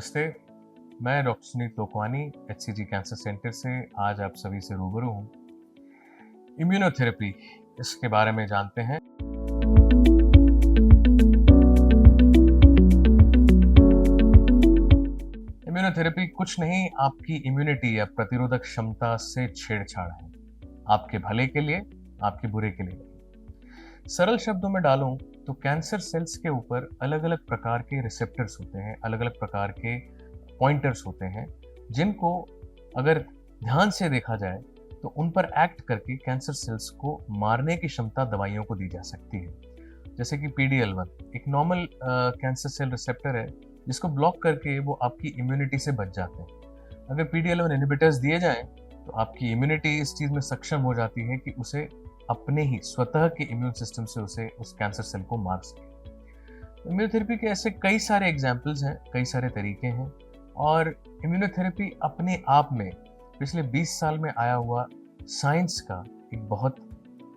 नमस्ते, मैं doctor Sunil Tokwani HCG cancer centre से आज आप सभी से रूबरू हूँ। इम्यूनोथेरेपी, इसके बारे में जानते हैं। इम्यूनोथेरेपी कुछ नहीं, आपकी इम्यूनिटी या प्रतिरोधक क्षमता से छेड़छाड़ है, आपके भले के लिए, आपके बुरे के लिए। सरल शब्दों में डालूं तो कैंसर सेल्स के ऊपर अलग अलग प्रकार के रिसेप्टर्स होते हैं, अलग अलग प्रकार के पॉइंटर्स होते हैं, जिनको अगर ध्यान से देखा जाए तो उन पर एक्ट करके कैंसर सेल्स को मारने की क्षमता दवाइयों को दी जा सकती है। जैसे कि PD-L1 एक नॉर्मल कैंसर सेल रिसेप्टर है, जिसको ब्लॉक करके वो आपकी इम्यूनिटी से बच जाते हैं। अगर PD-L1 इनहिबिटर्स दिए जाएं तो आपकी इम्यूनिटी इस चीज़ में सक्षम हो जाती है कि उसे अपने ही स्वतः के इम्यून सिस्टम से उस कैंसर सेल को मार सके। इम्यूनोथेरेपी के ऐसे कई सारे एग्जाम्पल्स हैं, कई सारे तरीके हैं, और इम्यूनोथेरेपी अपने आप में पिछले 20 साल में आया हुआ साइंस का एक बहुत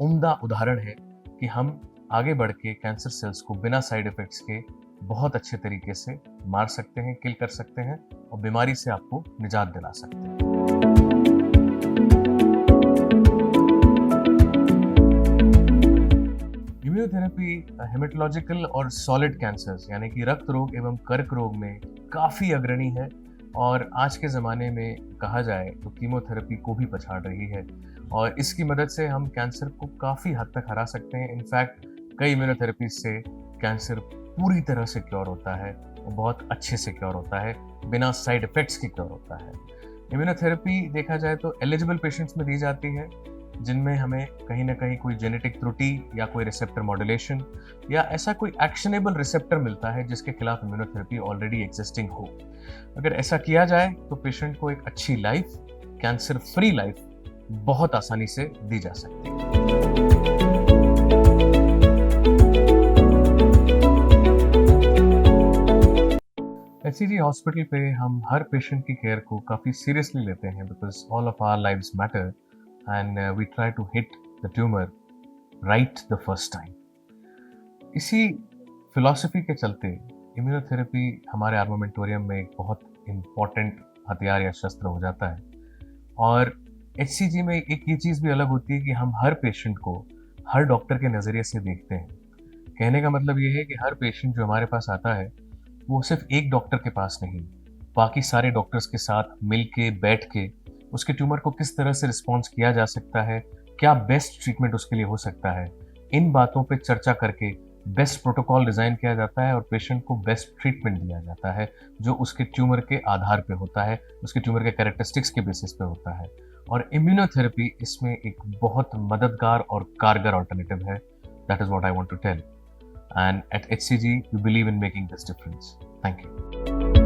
उम्दा उदाहरण है कि हम आगे बढ़ के कैंसर सेल्स को बिना साइड इफेक्ट्स के बहुत अच्छे तरीके से मार सकते हैं, किल कर सकते हैं और बीमारी से आपको निजात दिला सकते हैं। इम्यूनोथेरेपी हेमेटोलॉजिकल और सॉलिड कैंसर्स यानी कि रक्त रोग एवं कर्क रोग में काफ़ी अग्रणी है, और आज के ज़माने में कहा जाए तो कीमोथेरेपी को भी पछाड़ रही है, और इसकी मदद से हम कैंसर को काफ़ी हद तक हरा सकते हैं। इनफैक्ट कई इम्यूनोथेरेपी से कैंसर पूरी तरह से क्योर होता है और बहुत अच्छे से क्योर होता है, बिना साइड इफ़ेक्ट्स के क्योर होता है। इम्यूनोथेरेपी देखा जाए तो एलिजिबल पेशेंट्स में दी जाती है जिनमें हमें कहीं ना कहीं कोई जेनेटिक त्रुटि या कोई रिसेप्टर मॉड्यूलेशन या ऐसा कोई एक्शनेबल रिसेप्टर मिलता है जिसके खिलाफ इम्यूनोथेरेपी ऑलरेडी एग्जिस्टिंग हो। अगर ऐसा किया जाए तो पेशेंट को एक अच्छी लाइफ, कैंसर फ्री लाइफ बहुत आसानी से दी जा सकती है। एचसीजी हॉस्पिटल पे हम हर पेशेंट की केयर को काफ़ी सीरियसली लेते हैं, because all of our lives matter and we try to hit the tumour right the first time. इसी फिलॉसफी के चलते इम्यूनोथेरेपी हमारे आर्मामेंटोरियम में एक बहुत इम्पॉर्टेंट हथियार या शस्त्र हो जाता है। और एचसीजी में एक ये चीज़ भी अलग होती है कि हम हर पेशेंट को हर डॉक्टर के नज़रिए से देखते हैं। कहने का मतलब ये है कि हर पेशेंट जो हमारे पास आता है वो सिर्फ एक डॉक्टर के पास नहीं, बाकी सारे डॉक्टर्स के साथ मिल के बैठ के उसके ट्यूमर को किस तरह से रिस्पॉन्स किया जा सकता है, क्या बेस्ट ट्रीटमेंट उसके लिए हो सकता है, इन बातों पे चर्चा करके बेस्ट प्रोटोकॉल डिज़ाइन किया जाता है और पेशेंट को बेस्ट ट्रीटमेंट दिया जाता है जो उसके ट्यूमर के आधार पे होता है, उसके ट्यूमर के कैरेक्टरिस्टिक्स के बेसिस पे होता है। और इम्यूनोथेरेपी इसमें एक बहुत मददगार और कारगर ऑल्टरनेटिव है। That is what I want to tell, and at HCG we believe in making this difference. Thank you.